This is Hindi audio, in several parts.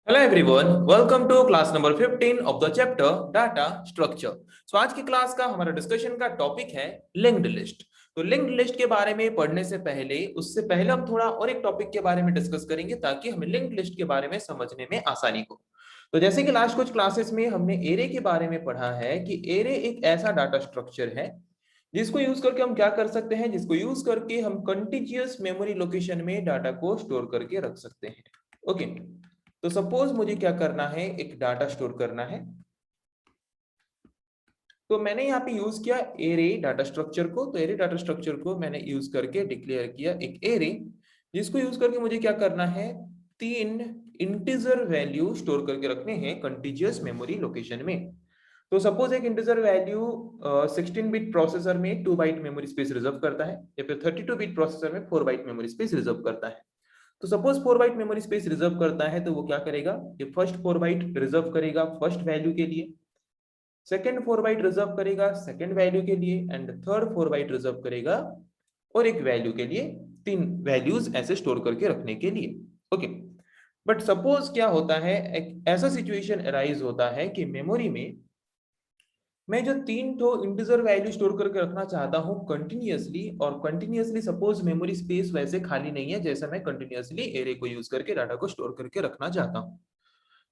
Hello everyone, welcome to class number 15 of the chapter data structure. So आज की क्लास का हमारा डिस्कशन का टॉपिक है लिंक्ड लिस्ट। तो लिंक्ड लिस्ट के बारे में पढ़ने से पहले उससे पहले हम थोड़ा और एक टॉपिक के बारे में डिस्कस करेंगे ताकि हमें लिंक्ड लिस्ट के बारे में समझने में आसानी हो। तो जैसे कि लास्ट कुछ क्लासेस में हमने एरे के बारे में पढ़ा है कि एरे एक ऐसा डाटा स्ट्रक्चर है जिसको यूज करके हम क्या कर सकते हैं, जिसको यूज करके हम कंटीन्यूअस मेमोरी लोकेशन में डाटा को स्टोर करके रख सकते हैं। ओके, तो सपोज मुझे क्या करना है, एक डाटा स्टोर करना है। तो मैंने यहाँ पे यूज किया एरे डाटा स्ट्रक्चर को। तो एरे डाटा स्ट्रक्चर को मैंने यूज करके डिक्लेयर किया एक एरे, जिसको यूज करके मुझे क्या करना है, 3 इंटीजर वैल्यू स्टोर करके रखने हैं कंटीन्यूअस मेमोरी लोकेशन में। तो सपोज एक इंटीजर वैल्यू 16 बिट प्रोसेसर में 2 बाइट मेमोरी स्पेस रिजर्व करता है, या फिर 32 बिट प्रोसेसर में 4 बाइट मेमोरी स्पेस रिजर्व करता है। तो suppose 4 byte memory space reserve करता है, तो वो क्या करेगा, ये फर्स्ट 4 बाइट रिजर्व करेगा फर्स्ट वैल्यू के लिए, सेकंड 4 बाइट रिजर्व करेगा सेकंड वैल्यू के लिए, एंड थर्ड 4 बाइट रिजर्व करेगा और एक वैल्यू के लिए, 3 वैल्यूज ऐसे स्टोर करके रखने के लिए। ओके, बट सपोज क्या होता है, एक ऐसा सिचुएशन अराइज होता है कि मेमोरी में मैं जो 3 तो इंटीजर वैल्यू स्टोर करके रखना चाहता हूँ कंटिन्यूअसली, और कंटिन्यूअसली सपोज मेमोरी स्पेस वैसे खाली नहीं है जैसा मैं कंटिन्यूअसली एरे को यूज करके डाटा को स्टोर करके रखना चाहता हूँ।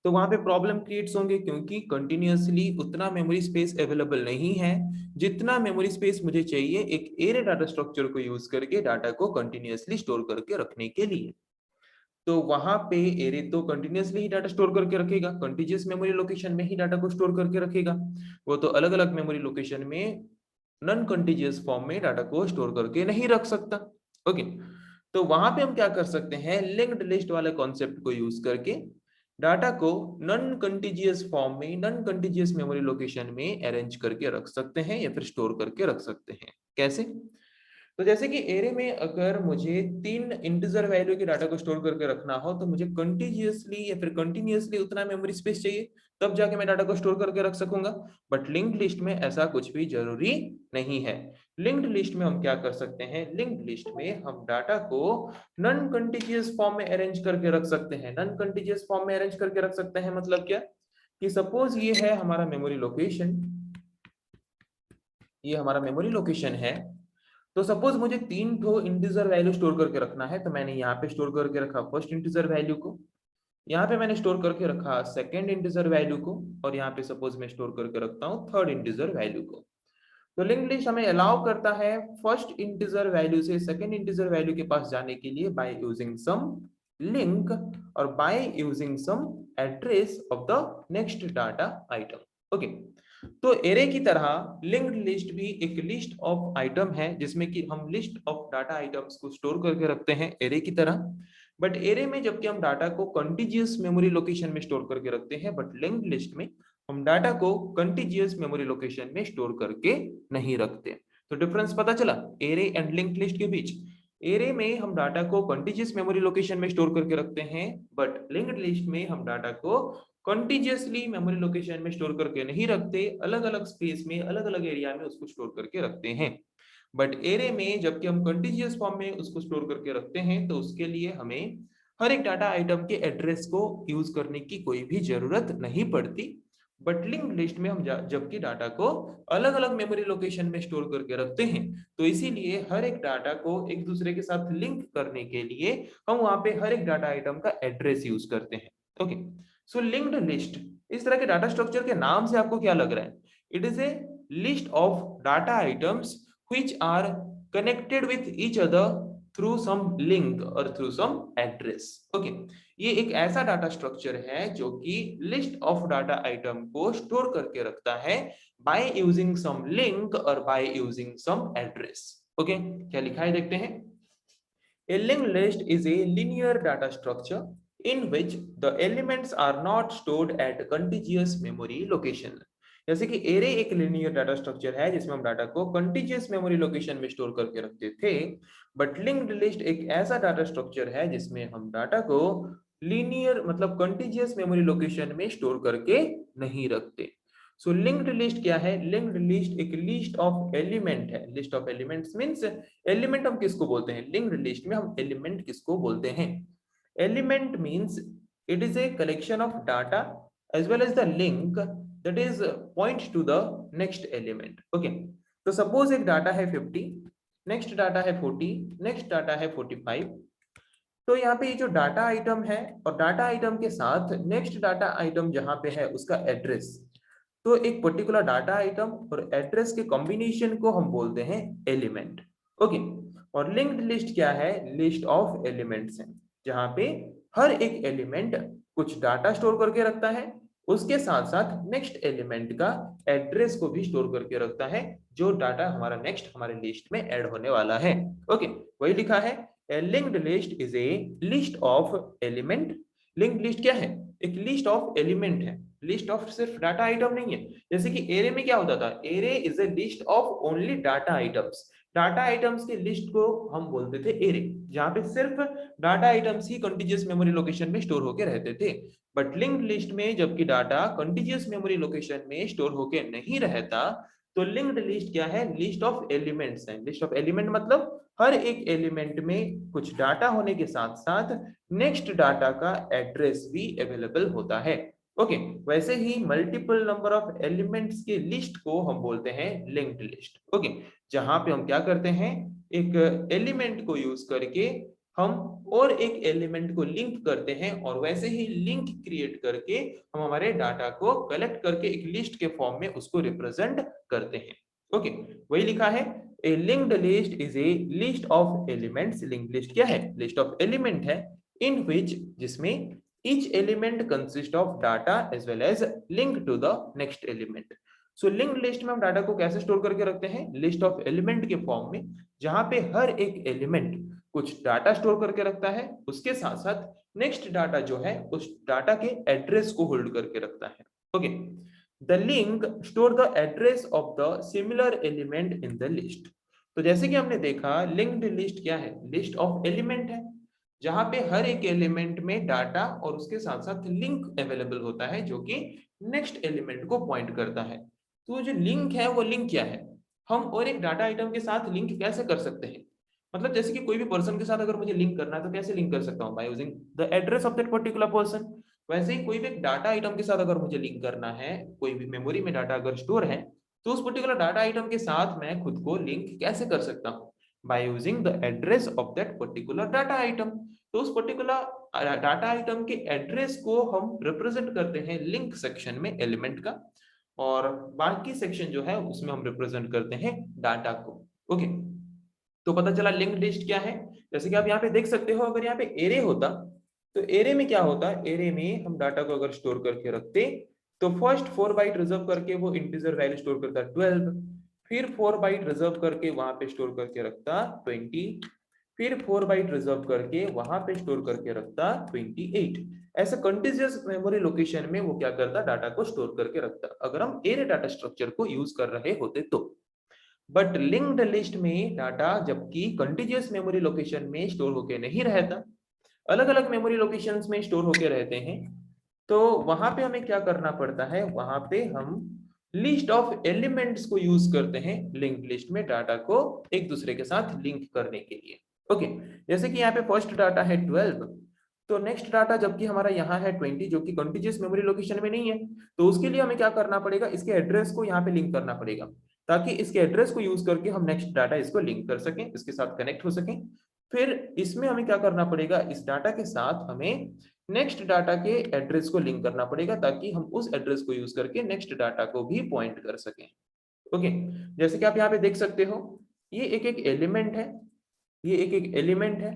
तो वहां पे प्रॉब्लम क्रिएट्स होंगे, क्योंकि कंटिन्यूअसली उतना मेमोरी स्पेस अवेलेबल नहीं है जितना मेमोरी स्पेस मुझे चाहिए एक एरे डाटा स्ट्रक्चर को यूज करके डाटा को कंटिन्यूअसली स्टोर करके रखने के लिए। तो वहां पे एरे तो कंटिन्यूअसली ही डाटा स्टोर करके रखेगा, कंटीजियस मेमोरी लोकेशन में ही डाटा को स्टोर करके रखेगा। वो तो अलग अलग मेमोरी लोकेशन में नॉन कंटीजियस फॉर्म में डाटा को स्टोर करके नहीं रख सकता। ओके, तो वहां पे हम क्या कर सकते हैं, लिंक्ड लिस्ट वाले कॉन्सेप्ट को यूज करके डाटा को नॉन कंटीजियस फॉर्म में नॉन कंटीजियस मेमोरी लोकेशन में अरेंज करके रख सकते हैं या फिर स्टोर करके रख सकते हैं। कैसे? तो जैसे कि एरे में अगर मुझे 3 इंटीजर वैल्यू के डाटा को स्टोर करके रखना हो, तो मुझे कंटीन्यूअसली या फिर कंटिन्यूअसली उतना मेमोरी स्पेस चाहिए, तब जाके मैं डाटा को स्टोर करके रख सकूंगा। बट लिंक्ड लिस्ट में ऐसा कुछ भी जरूरी नहीं है। लिंक्ड लिस्ट में हम क्या कर सकते हैं, लिंक्ड लिस्ट में हम डाटा को नॉन कंटीन्यूअस फॉर्म में अरेंज करके रख सकते हैं। नॉन कंटीन्यूअस फॉर्म में अरेंज करके रख सकते हैं मतलब क्या, कि सपोज ये है हमारा मेमोरी लोकेशन, ये हमारा मेमोरी लोकेशन है। तो सपोज मुझे 3 ठो इंटीजर वैल्यू स्टोर करके रखना है, तो मैंने यहाँ पे स्टोर करके रखा फर्स्ट इंटीजर वैल्यू को, यहाँ पे मैंने स्टोर करके रखा सेकंड इंटीजर वैल्यू को, और यहाँ पे सपोज मैं स्टोर करके रखता हूँ थर्ड इंटीजर वैल्यू को। तो लिंक्ड लिस्ट हमें अलाउ करता है फर्स्ट इंटीजर वैल्यू से सेकंड इंटीजर वैल्यू के पास जाने के लिए बाय यूजिंग सम लिंक और by using some address of the next data item. Okay, तो एरे की तरह लिंक्ड लिस्ट भी एक लिस्ट ऑफ आइटम है जिसमें कि हम लिस्ट ऑफ डाटा आइटम्स को स्टोर करके रखते हैं एरे की तरह। बट एरे में जबकि हम डाटा को कंटीजियस मेमोरी लोकेशन में स्टोर करके रखते हैं, बट लिंक्ड लिस्ट में हम डाटा को कंटीजियस मेमोरी लोकेशन में स्टोर करके नहीं रखते। तो डिफरेंस पता चला एरे एंड लिंक्ड लिस्ट के बीच। एरे में हम डाटा को कंटीजियस मेमोरी लोकेशन में स्टोर करके रखते हैं, बट लिंक्ड लिस्ट में हम डाटा को कंटीजियसली मेमोरी लोकेशन में स्टोर करके नहीं रखते, अलग अलग स्पेस में अलग अलग एरिया में उसको स्टोर करके रखते हैं। बट एरे में जबकि हम कंटीजियस फॉर्म में उसको स्टोर करके रखते हैं, तो उसके लिए हमें हर एक डाटा आइटम के एड्रेस को यूज करने की कोई भी जरूरत नहीं पड़ती। बट लिंक्ड लिस्ट में हम जबकि डाटा को अलग अलग मेमोरी लोकेशन में स्टोर करके रखते हैं, तो इसीलिए हर एक डाटा को एक दूसरे के साथ लिंक करने के लिए हम वहां पे हर एक डाटा आइटम का एड्रेस यूज करते हैं। ओके, सो लिंक्ड लिस्ट इस तरह के डाटा स्ट्रक्चर के नाम से आपको क्या लग रहा है, it is a list of data items which are connected with each other through some link or through some address। Okay, ये एक ऐसा डाटा स्ट्रक्चर है जो कि लिस्ट ऑफ डाटा आइटम को स्टोर करके रखता है बाय यूजिंग सम लिंक और by using some address. Okay, क्या लिखा है देखते हैं। A linked list is a linear data structure in which the elements are not stored at contiguous memory location। जैसे कि एरे एक लिनियर डाटा स्ट्रक्चर है जिसमें हम डाटा को कंटीजियस मेमोरी लोकेशन में स्टोर करके रखते थे, बट लिंक्ड लिस्ट एक ऐसा डाटा स्ट्रक्चर है जिसमें हम डाटा को लीनियर मतलब कंटीजियस मेमोरी लोकेशन में स्टोर करके नहीं रखते। सो लिंक्ड लिस्ट क्या है, लिंक्ड लिस्ट एक लिस्ट ऑफ एलिमेंट है। List of elements means element हम किसको बोलते हैं, लिंक्ड लिस्ट में हम एलिमेंट किसको बोलते हैं, element means It is a collection of data as well as the link that is point to the next element. Okay, तो सपोज एक डाटा है 50, नेक्स्ट डाटा है 40, नेक्स्ट डाटा है 45। तो यहाँ पे ये जो डाटा आइटम है और डाटा आइटम के साथ नेक्स्ट डाटा आइटम जहां पे है उसका एड्रेस, तो एक पर्टिकुलर डाटा आइटम और एड्रेस के कॉम्बिनेशन को हम बोलते हैं एलिमेंट। ओके, और लिंक्ड लिस्ट क्या है? लिस्ट ऑफ एलिमेंट्स है, जहां पे हर एक एलिमेंट कुछ डाटा स्टोर करके रखता है, उसके साथ साथ नेक्स्ट एलिमेंट का एड्रेस को भी स्टोर करके रखता है, जो डाटा हमारा नेक्स्ट हमारे लिस्ट में ऐड होने वाला है। ओके, वही लिखा है, A linked list is a list of element। Linked list क्या है? एक लिस्ट ऑफ एलिमेंट है, लिस्ट ऑफ सिर्फ डाटा आइटम नहीं है। जैसे कि एरे में क्या होता था? Array is a list of only data items. Data items की लिस्ट को हम बोलते थे एरे, जहां पे सिर्फ डाटा आइटम्स ही कंटीजियस मेमोरी लोकेशन में स्टोर होके रहते थे। बट लिंक्ड लिस्ट में जबकि डाटा कंटीजियस मेमोरी लोकेशन में स्टोर होके नहीं रहता, तो लिंक्ड लिस्ट क्या है? लिस्ट ऑफ एलिमेंट्स है। लिस्ट ऑफ एलिमेंट मतलब हर एक एलिमेंट में कुछ डाटा होने के साथ साथ नेक्स्ट डाटा का एड्रेस भी अवेलेबल होता है। ओके, वैसे ही मल्टीपल नंबर ऑफ एलिमेंट्स की लिस्ट को हम बोलते हैं लिंक्ड लिस्ट। ओके, जहां पे हम क्या करते हैं? एक एलिमेंट को यूज करके हम और एक एलिमेंट को लिंक करते हैं, और वैसे ही लिंक क्रिएट करके हम हमारे डाटा को कलेक्ट करके एक लिस्ट के फॉर्म में उसको रिप्रेजेंट करते हैं। ओके, वही लिखा है, a linked list is a list of elements. Linked list क्या है? लिस्ट ऑफ एलिमेंट है, इन विच, जिसमें each element consists of data as well as link to the next element। So linked list में हम डाटा को कैसे स्टोर करके रखते हैं? लिस्ट ऑफ एलिमेंट के फॉर्म में, जहां पे हर एक एलिमेंट कुछ डाटा स्टोर करके रखता है, उसके साथ साथ नेक्स्ट डाटा जो है उस डाटा के एड्रेस को होल्ड करके रखता है। Okay, the link store the address of the similar element in the list. तो जैसे कि हमने देखा, लिंक्ड लिस्ट क्या है? लिस्ट ऑफ एलिमेंट है, जहां पे हर एक एलिमेंट में डाटा और उसके साथ साथ लिंक अवेलेबल होता है, जो कि नेक्स्ट एलिमेंट को पॉइंट करता है। तो जो लिंक है, वो लिंक क्या है? हम और एक डाटा आइटम के साथ लिंक कैसे कर सकते हैं? मतलब जैसे कि कोई भी पर्सन के साथ अगर मुझे लिंक करना है, तो कैसे लिंक कर सकता हूँ? Bye using the address of that particular person. वैसे ही कोई भी एक डाटा आइटम के साथ अगर मुझे लिंक करना है, कोई भी मेमोरी में डाटा अगर स्टोर है, तो उस पर्टिकुलर डाटा आइटम के साथ मैं खुद को लिंक कैसे कर सकता हूँ? Bye using the address of that particular data item. तो उस पर्टिकुलर डाटा आइटम के एड्रेस को हम रिप्रेजेंट करते हैं लिंक सेक्शन में एलिमेंट का, और बाकी सेक्शन जो है उसमें हम रिप्रेजेंट करते हैं डाटा को। ओके, तो पता चला लिंक्ड लिस्ट क्या है। जैसे कि आप यहाँ पे देख सकते हो, अगर यहाँ पे एरे होता, तो एरे में क्या होता? एरे में हम डाटा को अगर स्टोर करके रखते, तो फर्स्ट 4 बाइट रिजर्व करके वो इंटीजर वैल्यू स्टोर करता 12, फिर 4 बाइट रिजर्व करके वहां पे स्टोर करके रखता 20, फिर 4 बाइट रिजर्व करके वहां पे स्टोर करके रखता 28। ऐसे कंटीन्यूअस मेमोरी लोकेशन में वो क्या करता? डाटा को स्टोर करके रखता, अगर हम एरे डाटा स्ट्रक्चर को यूज कर रहे होते तो। बट लिंक्ड लिस्ट में डाटा जबकि कंटीन्यूअस मेमोरी लोकेशन में स्टोर होके नहीं रहता, अलग अलग मेमोरी लोकेशंस में स्टोर होके रहते हैं, तो वहां पे हमें क्या करना पड़ता है? वहां पे हम लिस्ट ऑफ एलिमेंट्स को यूज करते हैं लिंक्ड लिस्ट में डाटा को एक दूसरे के साथ लिंक करने के लिए। ओके, जैसे कि यहाँ पे फर्स्ट डाटा है 12, तो नेक्स्ट डाटा जबकि हमारा यहाँ है 20, जो कि कंटीन्यूअस मेमोरी लोकेशन में नहीं है, तो उसके लिए हमें क्या करना पड़ेगा? इसके एड्रेस को यहाँ पे लिंक करना पड़ेगा, ताकि इसके एड्रेस को यूज करके हम नेक्स्ट डाटा इसको लिंक कर सकें, इसके साथ कनेक्ट हो सकें। फिर इसमें हमें क्या करना पड़ेगा? इस डाटा के साथ हमें नेक्स्ट डाटा के एड्रेस को लिंक करना पड़ेगा, ताकि हम उस एड्रेस को यूज करके नेक्स्ट डाटा को भी पॉइंट कर सकें। ओके, जैसे कि आप यहाँ पे देख सकते हो, ये एक एक एलिमेंट है, ये एक एक एलिमेंट है,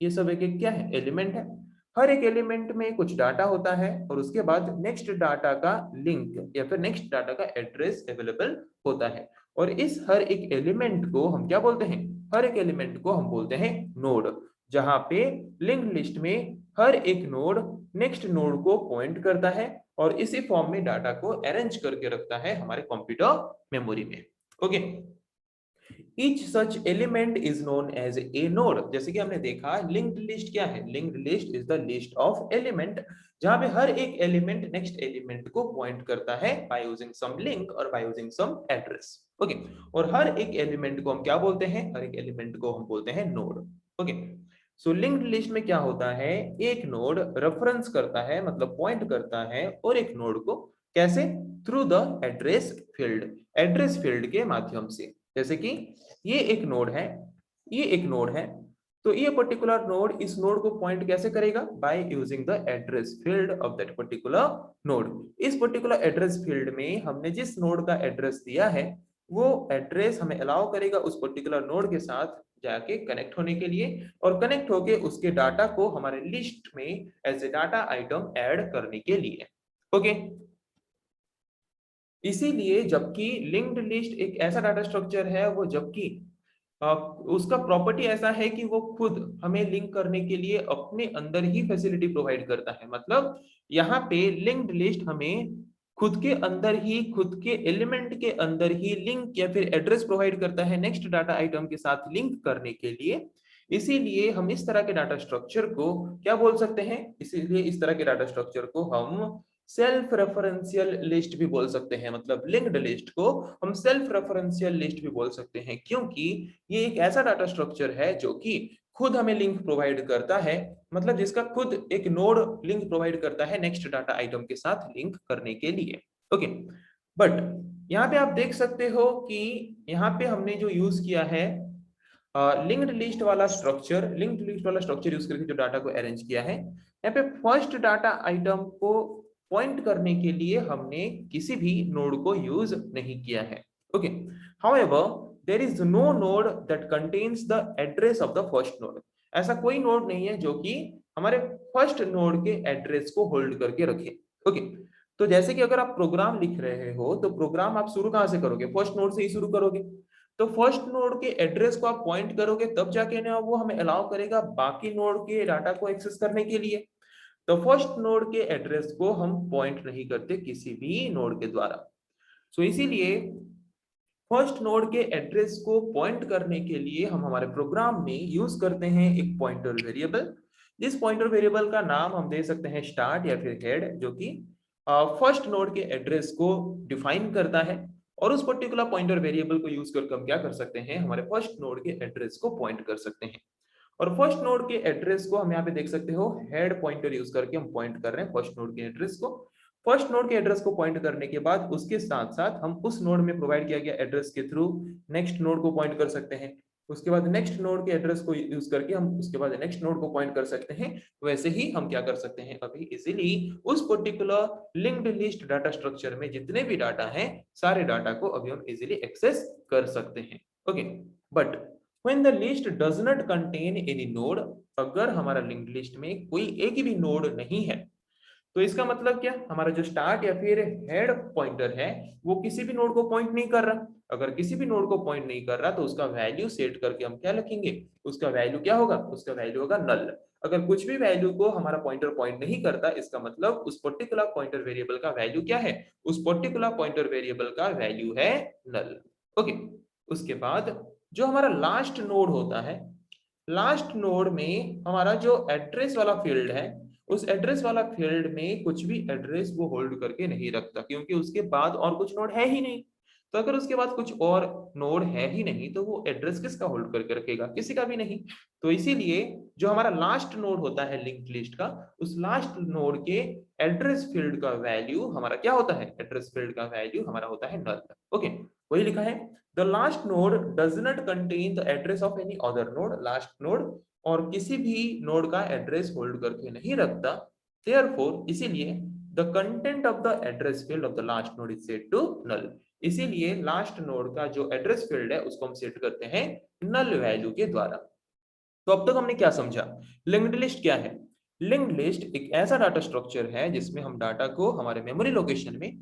ये सब एक एक क्या है? एलिमेंट है। हर एक एलिमेंट में कुछ डाटा होता है, और उसके बाद नेक्स्ट डाटा का लिंक या फिर नेक्स्ट डाटा का एड्रेस अवेलेबल होता है। और इस हर एक एलिमेंट को हम क्या बोलते हैं? हर एक एलिमेंट को हम बोलते हैं नोड, जहां पे लिंक्ड लिस्ट में हर एक नोड नेक्स्ट नोड को पॉइंट करता है, और इसी फॉर्म में डाटा को अरेंज करके रखता है हमारे कंप्यूटर मेमोरी में। Okay, Each such element is known as a node। जैसे कि हमने देखा, लिंक्ड लिस्ट क्या है? Linked list is the list of element, जहां पे हर एक एलिमेंट नेक्स्ट एलिमेंट को पॉइंट करता है बाय यूजिंग सम लिंक और by using some address. Okay, और हर एक एलिमेंट को हम क्या बोलते हैं? हर एक एलिमेंट को हम बोलते हैं नोड। ओके, सो लिंक्ड लिस्ट में क्या होता है, एक नोड रेफरेंस करता है मतलब पॉइंट करता है और एक नोड को कैसे, थ्रू द एड्रेस फील्ड के माध्यम से। जैसे कि ये एक नोड है, ये एक नोड है, तो ये पर्टिकुलर नोड इस नोड को पॉइंट कैसे करेगा, bye using the address field of that particular node. इस पर्टिकुलर एड्रेस फील्ड में हमने जिस नोड का एड्रेस दिया है वो एड्रेस हमें अलाउ करेगा उस पर्टिकुलर नोड के साथ जाके कनेक्ट होने के लिए, और कनेक्ट होके उसके डाटा को हमारे लिस्ट में as a data item add करने के लिए। ओके, इसीलिए जबकि लिंक्ड लिस्ट एक ऐसा डाटा स्ट्रक्चर है वो, जबकि उसका प्रॉपर्टी ऐसा है कि वो खुद हमें लिंक करने के लिए अपने अंदर ही फैसिलिटी प्रोवाइड करता है। मतलब यहाँ पे लिंक्ड लिस्ट हमें खुद के अंदर ही, खुद के एलिमेंट के अंदर ही लिंक या फिर एड्रेस प्रोवाइड करता है नेक्स्ट डाटा आइटम के साथ लिंक करने के लिए। इसीलिए हम इस तरह के डाटा स्ट्रक्चर को क्या बोल सकते हैं, इसीलिए इस तरह के डाटा स्ट्रक्चर को हम सेल्फ रेफरेंशियल लिस्ट भी बोल सकते हैं। मतलब लिंक्ड लिस्ट को हम सेल्फ रेफरेंशियल लिस्ट भी बोल सकते हैं, क्योंकि ये एक ऐसा डाटा स्ट्रक्चर है जो कि खुद हमें लिंक प्रोवाइड करता है, मतलब जिसका खुद एक नोड लिंक प्रोवाइड करता है नेक्स्ट डाटा आइटम के साथ लिंक करने के लिए। ओके, बट यहाँ पे आप देख सकते हो कि यहाँ पे हमने जो यूज किया है लिंक्ड लिस्ट वाला स्ट्रक्चर, लिंक्ड लिस्ट वाला स्ट्रक्चर यूज करके जो डाटा को अरेंज किया है, यहाँ पे फर्स्ट डाटा आइटम को पॉइंट करने के लिए हमने किसी भी नोड को यूज नहीं किया है। Okay, however there is no node that contains the address of the first node. ऐसा कोई नोड नहीं है जो कि हमारे फर्स्ट नोड के एड्रेस को होल्ड करके रखे। ओके, तो जैसे कि अगर आप प्रोग्राम लिख रहे हो तो प्रोग्राम आप शुरू कहां से करोगे, फर्स्ट नोड से ही शुरू करोगे। तो फर्स्ट नोड के एड्रेस को आप पॉइंट करोगे तब जाके ना वो हमें अलाउ करेगा बाकी नोड के डाटा को एक्सेस करने के लिए। तो फर्स्ट नोड के एड्रेस को हम पॉइंट नहीं करते किसी भी नोड के द्वारा। सो इसीलिए फर्स्ट नोड के एड्रेस को पॉइंट करने के लिए हम हमारे प्रोग्राम में यूज करते हैं एक पॉइंटर वेरिएबल, जिस पॉइंटर वेरिएबल का नाम हम दे सकते हैं स्टार्ट या फिर हेड, जो कि फर्स्ट नोड के एड्रेस को डिफाइन करता है। और उस पर्टिकुलर पॉइंटर वेरिएबल को यूज करके हम क्या कर सकते हैं, हमारे फर्स्ट नोड के एड्रेस को पॉइंट कर सकते हैं। और फर्स्ट नोड के एड्रेस को हम यहाँ पे देख सकते हो हेड पॉइंटर यूज करके हम पॉइंट कर रहे हैं फर्स्ट नोड के एड्रेस को। फर्स्ट नोड के एड्रेस को पॉइंट करने के बाद उसके साथ साथ हम उस नोड में प्रोवाइड किया गया एड्रेस के थ्रू नेक्स्ट नोड को पॉइंट कर सकते हैं। उसके बाद नेक्स्ट नोड के एड्रेस को यूज करके हम उसके बाद नेक्स्ट नोड को पॉइंट कर सकते हैं। वैसे ही हम क्या कर सकते हैं, अभी इजीली उस particular linked list data structure में जितने भी डाटा हैं सारे डाटा को अभी हम इजीली एक्सेस कर सकते हैं। Okay, but when the list does not contain any node, अगर हमारा लिंक्ड लिस्ट में कोई एक भी नोड नहीं है तो इसका मतलब क्या, हमारा जो स्टार्ट या फिर हेड पॉइंटर है वो किसी भी नोड को पॉइंट नहीं कर रहा। अगर किसी भी नोड को पॉइंट नहीं कर रहा तो उसका वैल्यू सेट करके हम क्या लिखेंगे, उसका वैल्यू क्या होगा, उसका वैल्यू होगा नल। अगर कुछ भी वैल्यू को हमारा पॉइंटर पॉइंट नहीं करता इसका मतलब उस पर्टिकुलर पॉइंटर वेरिएबल का वैल्यू क्या है, उस पर्टिकुलर पॉइंटर वेरिएबल का वैल्यू है नल। ओके, उसके बाद जो हमारा लास्ट नोड होता है, लास्ट नोड में हमारा जो एड्रेस वाला फील्ड है, उस एड्रेस वाला फील्ड में कुछ भी एड्रेस वो होल्ड करके नहीं रखता, क्योंकि उसके बाद और कुछ नोड है ही नहीं। तो अगर उसके बाद कुछ और नोड है ही नहीं तो वो एड्रेस किसका होल्ड करके रखेगा, किसी का भी नहीं। तो इसीलिए जो हमारा लास्ट नोड होता है लिंक्ड लिस्ट का, उस लास्ट नोड के एड्रेस फील्ड का वैल्यू हमारा क्या होता है, एड्रेस फील्ड का वैल्यू हमारा होता है नल। ओके, वही लिखा है the last node does not contain the address of any other node. Last node और किसी भी नोड का एड्रेस होल्ड करके नहीं रखता, देयरफॉर इसीलिए the content of the address field of the last node is set to null. इसीलिए लास्ट नोड का जो एड्रेस फील्ड है उसको हम सेट करते हैं नल वैल्यू के द्वारा। तो अब तक हमने क्या समझा, लिंक्ड लिस्ट क्या है। लिंक्ड लिस्ट एक ऐसा डाटा स्ट्रक्चर है जिसमें हम डाटा को हमारे मेमोरी लोकेशन में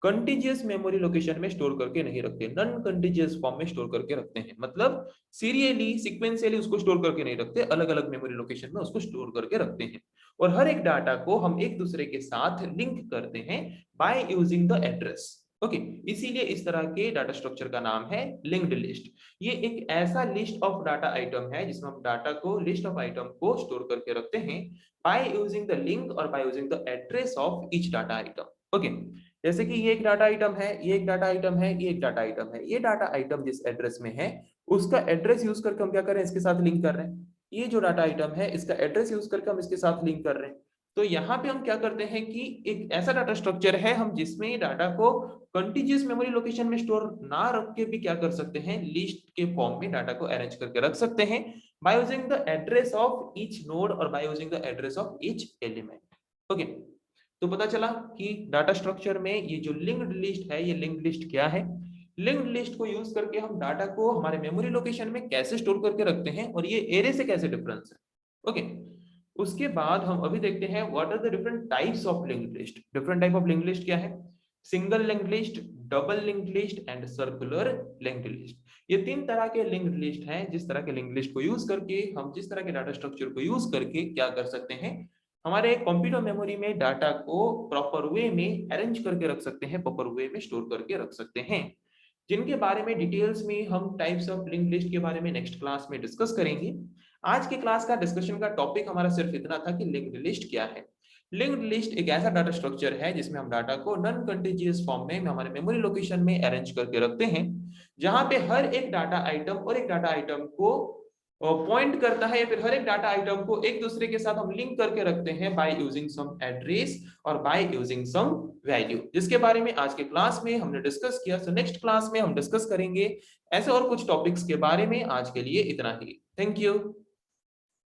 कंटीजियस मेमोरी लोकेशन में स्टोर करके नहीं रखते, नॉन कंटीजियस फॉर्म में स्टोर करके रखते हैं। मतलब सीरियली सीक्वेंशियली उसको स्टोर करके नहीं रखते, अलग अलग मेमोरी लोकेशन में उसको स्टोर करके रखते हैं। और हर एक डाटा को हम एक दूसरे के साथ लिंक करते हैं by using the address. Okay, इसीलिए इस तरह के डाटा स्ट्रक्चर का नाम है लिंक्ड लिस्ट। ये एक ऐसा लिस्ट ऑफ डाटा आइटम है जिसमें हम डाटा को, लिस्ट ऑफ आइटम को स्टोर करके रखते हैं बाय यूजिंग द लिंक और by using the address of each data item. Okay, जैसे कि ये एक डाटा आइटम है, ये एक डाटा आइटम है, ये एक डाटा आइटम है। ये डाटा आइटम जिस एड्रेस में है उसका एड्रेस यूज करके हम क्या कर रहे हैं, इसके साथ लिंक कर रहे हैं। ये जो डाटा आइटम है इसका एड्रेस यूज करके हम इसके साथ लिंक कर रहे हैं। तो यहाँ पे हम क्या करते हैं कि एक ऐसा डाटा स्ट्रक्चर है हम जिसमें डाटा को कंटीजियस मेमोरी लोकेशन में स्टोर ना रख के भी क्या कर सकते हैं, लिस्ट के फॉर्म में डाटा को अरेंज करके रख सकते हैं by using the address of each node और by using the address of each element. Okay, तो पता चला कि डाटा स्ट्रक्चर में ये जो लिंक्ड लिस्ट है, ये लिंक्ड लिस्ट क्या है। लिंक्ड लिस्ट को यूज करके हम डाटा को हमारे मेमोरी लोकेशन में कैसे स्टोर करके रखते हैं और ये एरे से कैसे डिफरेंस है। ओके, उसके बाद हम अभी देखते हैं what are the different types of linked list. Different type of linked list क्या है? Single linked list, double linked list and circular linked list. ये तीन तरह के लिंक्ड लिस्ट हैं। जिस तरह के लिंक्ड लिस्ट को यूज करके हम जिस तरह के डाटा स्ट्रक्चर को यूज करके क्या कर सकते हैं, हमारे कंप्यूटर मेमोरी में डाटा को प्रॉपर वे में अरेंज करके रख सकते हैं, प्रॉपर वे में स्टोर करके रख सकते हैं, जिनके बारे में डिटेल्स में हम टाइप्स ऑफ लिंक्ड लिस्ट के बारे में नेक्स्ट क्लास में डिस्कस करेंगे। आज के क्लास का डिस्कशन का टॉपिक हमारा सिर्फ इतना था कि लिंक्ड लिस्ट क्या है। लिंक्ड लिस्ट एक ऐसा डाटा स्ट्रक्चर है जिसमें हम डाटा को नॉन कंटीजियस फॉर्म में हमारे मेमोरी लोकेशन में अरेंज करके रखते हैं, जहां पे हर एक डाटा आइटम और एक डाटा आइटम को पॉइंट करता है, या फिर हर एक डाटा आइटम को एक दूसरे के साथ हम लिंक करके रखते हैं बाय यूजिंग सम एड्रेस और बाय यूजिंग सम वैल्यू, जिसके बारे में आज के क्लास में हमने डिस्कस किया। सो नेक्स्ट क्लास में हम डिस्कस करेंगे ऐसे और कुछ टॉपिक्स के बारे में। आज के लिए इतना ही। Thank you.